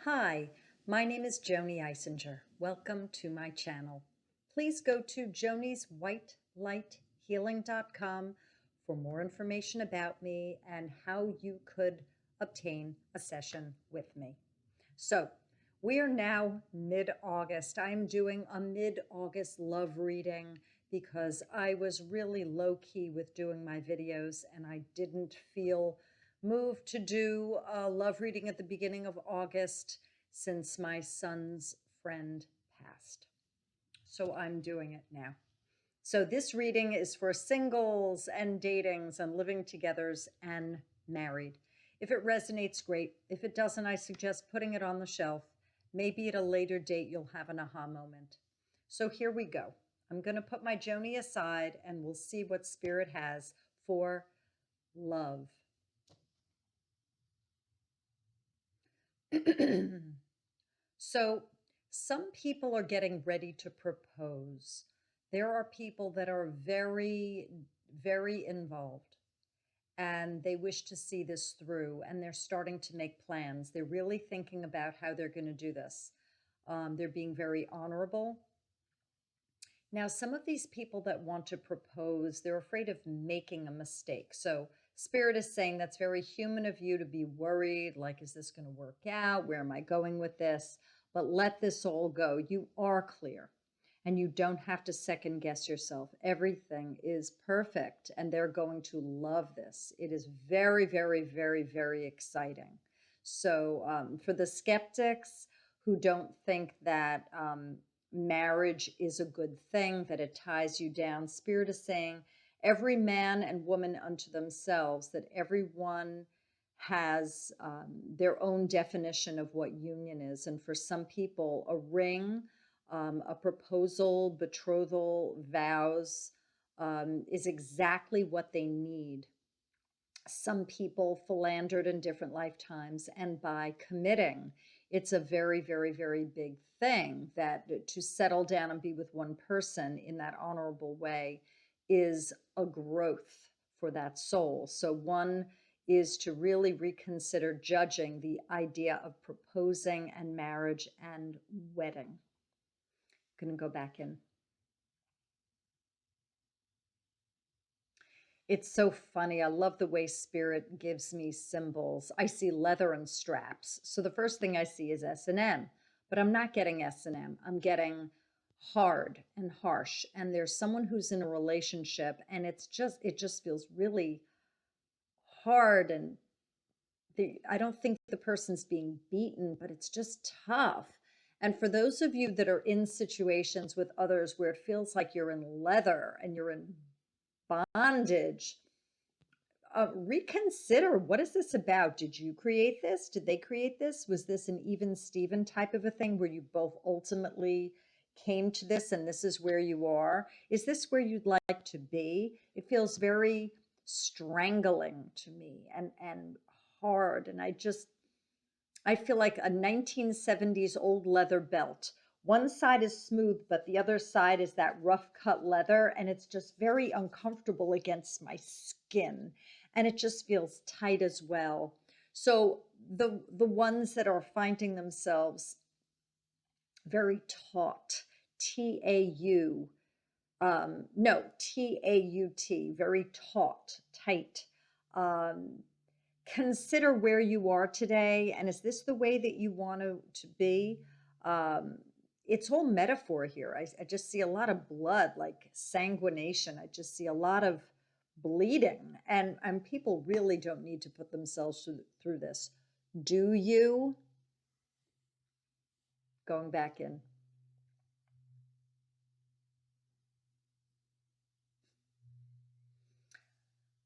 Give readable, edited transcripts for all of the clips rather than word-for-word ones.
Hi, my name is Joanie Eisinger. Welcome to my channel. Please go to jonieswhitelighthealing.com for more information about me and how you could obtain a session with me. So, we are now mid-August. I'm doing a mid-August love reading because I was really low-key with doing my videos and I didn't feel moved to do a love reading at the beginning of August since my son's friend passed. So I'm doing it now. So this reading is for singles and datings and living togethers and married. If it resonates, great. If it doesn't, I suggest putting it on the shelf. Maybe at a later date, you'll have an aha moment. So here we go. I'm going to put my Joanie aside and we'll see what Spirit has for love. So some people are getting ready to propose. There are people that are very, very involved and they wish to see this through and they're starting to make plans. They're really thinking about how they're going to do this. They're being very honorable. Now, some of these people that want to propose, they're afraid of making a mistake. So Spirit is saying that's very human of you to be worried, like, is this going to work out? Where am I going with this? But let this all go. You are clear and you don't have to second guess yourself. Everything is perfect and they're going to love this. It is very, very, very, very exciting. So for the skeptics who don't think that marriage is a good thing, that it ties you down, Spirit is saying every man and woman unto themselves, that everyone has their own definition of what union is. And for some people, a ring, a proposal, betrothal, vows is exactly what they need. Some people philandered in different lifetimes, and by committing, it's a very, very, very big thing that to settle down and be with one person in that honorable way is a growth for that soul. So one is to really reconsider judging the idea of proposing and marriage and wedding. I'm going to go back in. It's so funny. I love the way Spirit gives me symbols. I see leather and straps. So the first thing I see is S&M, but I'm not getting S&M. I'm getting hard and harsh. And there's someone who's in a relationship and it just feels really hard. And I don't think the person's being beaten, but it's just tough. And for those of you that are in situations with others where it feels like you're in leather and you're in bondage, reconsider, what is this about? Did you create this? Did they create this? Was this an even Steven type of a thing where you both ultimately came to this and this is where you are? Is this where you'd like to be? It feels very strangling to me and hard. And I feel like a 1970s old leather belt. One side is smooth, but the other side is that rough cut leather, and it's just very uncomfortable against my skin, and it just feels tight as well. So the ones that are finding themselves very taut, T-A-U, no, T-A-U-T, very taut, tight. Consider where you are today, and is this the way that you want to be? It's all metaphor here. I just see a lot of blood, like sanguination. I just see a lot of bleeding, and people really don't need to put themselves through this. Do you? Going back in.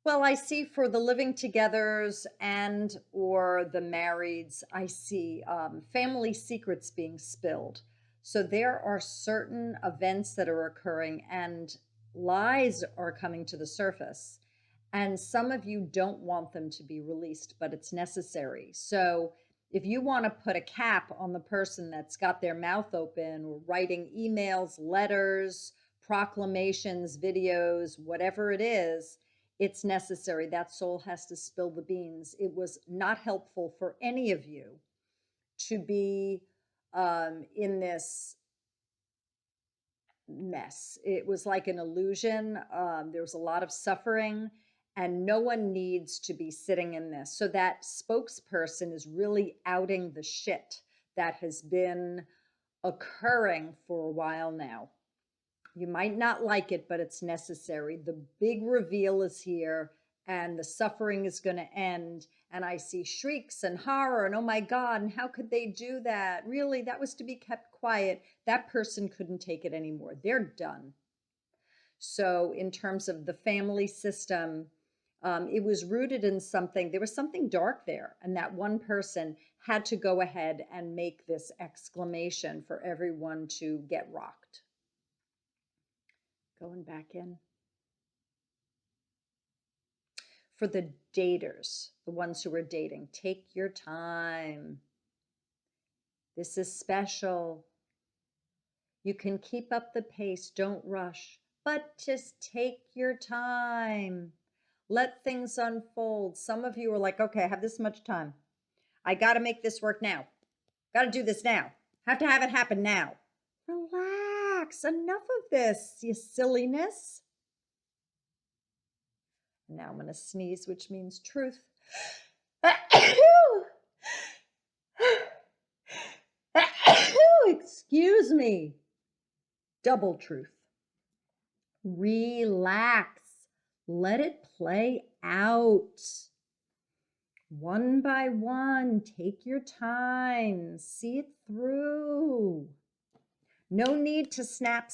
Well, I see for the living togethers and or the marrieds, I see family secrets being spilled. So there are certain events that are occurring and lies are coming to the surface. And some of you don't want them to be released, but it's necessary. So if you want to put a cap on the person that's got their mouth open or writing emails, letters, proclamations, videos, whatever it is, it's necessary. That soul has to spill the beans. It was not helpful for any of you to be in this mess. It was like an illusion. There was a lot of suffering, and no one needs to be sitting in this. So that spokesperson is really outing the shit that has been occurring for a while now. You might not like it, but it's necessary. The big reveal is here, and the suffering is going to end. And I see shrieks and horror, and oh my God, and how could they do that? Really, that was to be kept quiet. That person couldn't take it anymore. They're done. So, in terms of the family system, it was rooted in something, there was something dark there. And that one person had to go ahead and make this exclamation for everyone to get rocked. Going back in. For the daters, the ones who are dating, take your time. This is special. You can keep up the pace, don't rush, but just take your time. Let things unfold. Some of you are like, okay, I have this much time. I got to make this work now. Got to do this now. Have to have it happen now. Relax. Enough of this, you silliness. Now I'm going to sneeze, which means truth. Excuse me. Double truth. Relax. Let it play out. One by one, take your time. See it through. No need to snap.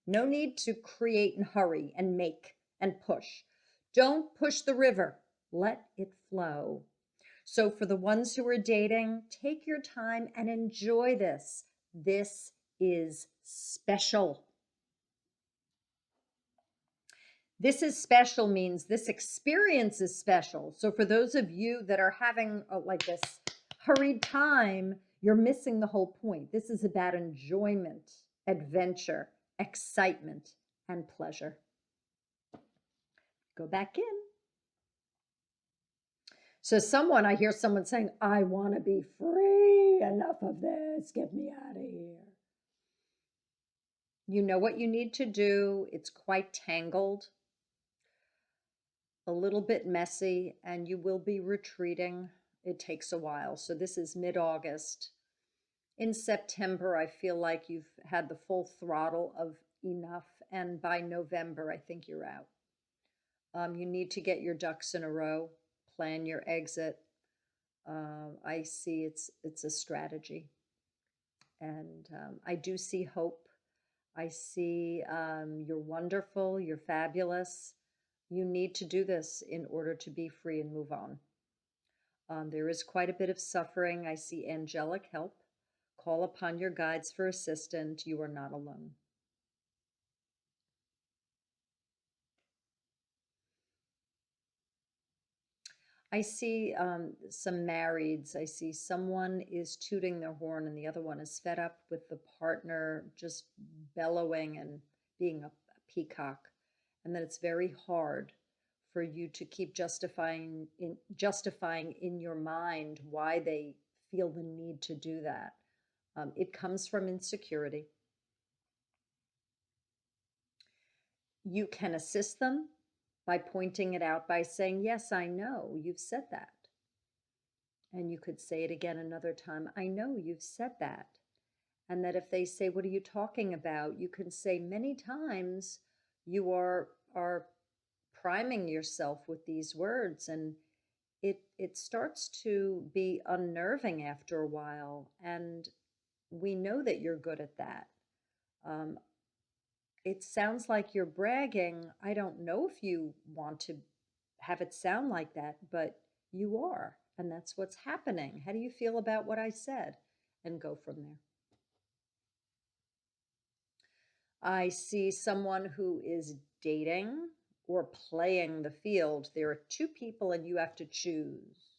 No need to create and hurry and make and push. Don't push the river. Let it flow. So for the ones who are dating, take your time and enjoy this. This is special. This is special means this experience is special. So for those of you that are having like this hurried time, you're missing the whole point. This is about enjoyment, adventure, excitement, and pleasure. Go back in. So I hear someone saying, I want to be free. Enough of this. Get me out of here. You know what you need to do. It's quite tangled, a little bit messy, and you will be retreating. It takes a while. So this is mid-August. In September, I feel like you've had the full throttle of enough. And by November, I think you're out. You need to get your ducks in a row, plan your exit. I see it's a strategy. And I do see hope. I see you're wonderful, you're fabulous. You need to do this in order to be free and move on. There is quite a bit of suffering. I see angelic help. Call upon your guides for assistance. You are not alone. I see some marrieds. I see someone is tooting their horn and the other one is fed up with the partner just bellowing and being a peacock. And that it's very hard for you to keep justifying in your mind why they feel the need to do that. It comes from insecurity. You can assist them by pointing it out, by saying, yes, I know you've said that. And you could say it again another time. I know you've said that. And that if they say, what are you talking about? You can say many times you are priming yourself with these words, and it starts to be unnerving after a while. And we know that you're good at that. It sounds like you're bragging. I don't know if you want to have it sound like that, but you are. And that's what's happening. How do you feel about what I said? And go from there. I see someone who is dating or playing the field. There are two people and you have to choose.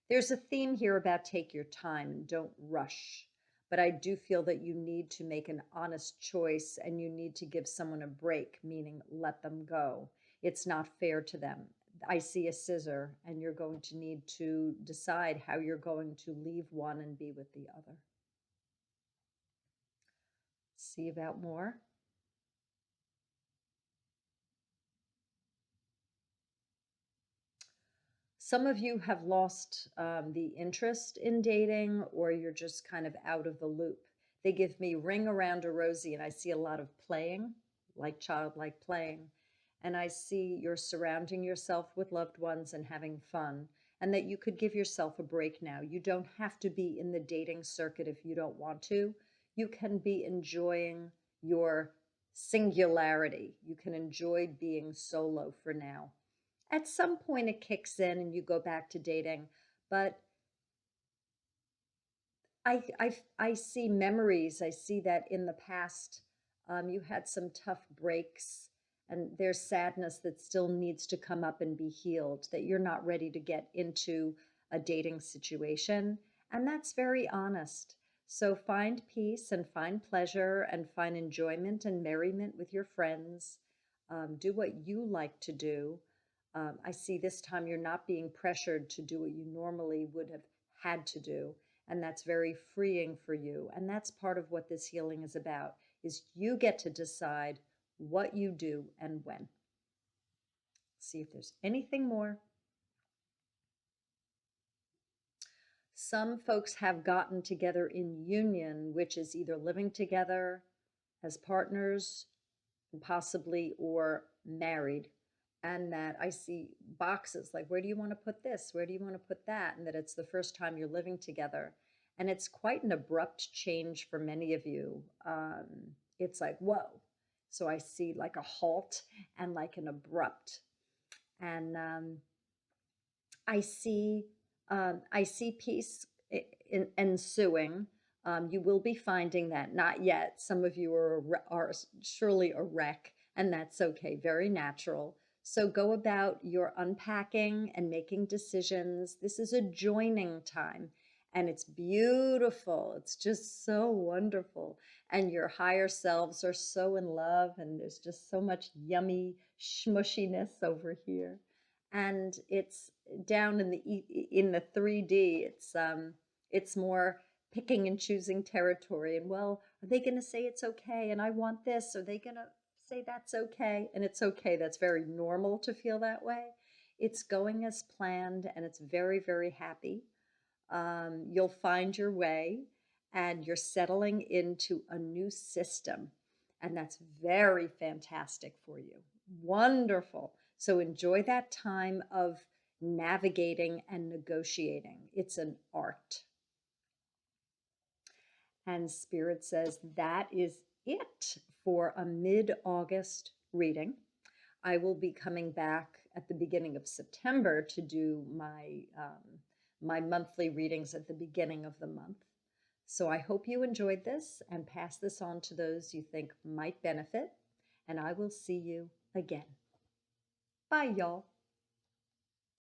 There's a theme here about take your time and don't rush. But I do feel that you need to make an honest choice and you need to give someone a break, meaning let them go. It's not fair to them. I see a scissor, and you're going to need to decide how you're going to leave one and be with the other. See about more. Some of you have lost the interest in dating, or you're just kind of out of the loop. They give me ring around a rosy, and I see a lot of playing, like childlike playing. And I see you're surrounding yourself with loved ones and having fun, and that you could give yourself a break now. You don't have to be in the dating circuit if you don't want to. You can be enjoying your singularity. You can enjoy being solo for now. At some point, it kicks in and you go back to dating, but I see memories. I see that in the past, you had some tough breaks, and there's sadness that still needs to come up and be healed, that you're not ready to get into a dating situation. And that's very honest. So find peace and find pleasure and find enjoyment and merriment with your friends. Do what you like to do. I see this time you're not being pressured to do what you normally would have had to do, and that's very freeing for you. And that's part of what this healing is about, is you get to decide what you do and when. See if there's anything more. Some folks have gotten together in union, which is either living together as partners, possibly, or married. And that I see boxes like, where do you want to put this? Where do you want to put that? And that it's the first time you're living together. And it's quite an abrupt change for many of you. It's like, whoa. So I see like a halt and like an abrupt. And I see peace ensuing. You will be finding that. Not yet. Some of you are surely a wreck, and that's okay. Very natural. So go about your unpacking and making decisions. This is a joining time, and it's beautiful. It's just so wonderful. And your higher selves are so in love, and there's just so much yummy smushiness over here. And it's down in the 3D. It's more picking and choosing territory. And well, are they going to say it's okay? And I want this. Are they going to say that's okay? And it's okay. That's very normal to feel that way. It's going as planned, and it's very, very happy. You'll find your way, and you're settling into a new system. And that's very fantastic for you. Wonderful. So enjoy that time of navigating and negotiating. It's an art. And Spirit says that is it for a mid-August reading. I will be coming back at the beginning of September to do my monthly readings at the beginning of the month. So I hope you enjoyed this and pass this on to those you think might benefit. And I will see you again. Bye, y'all.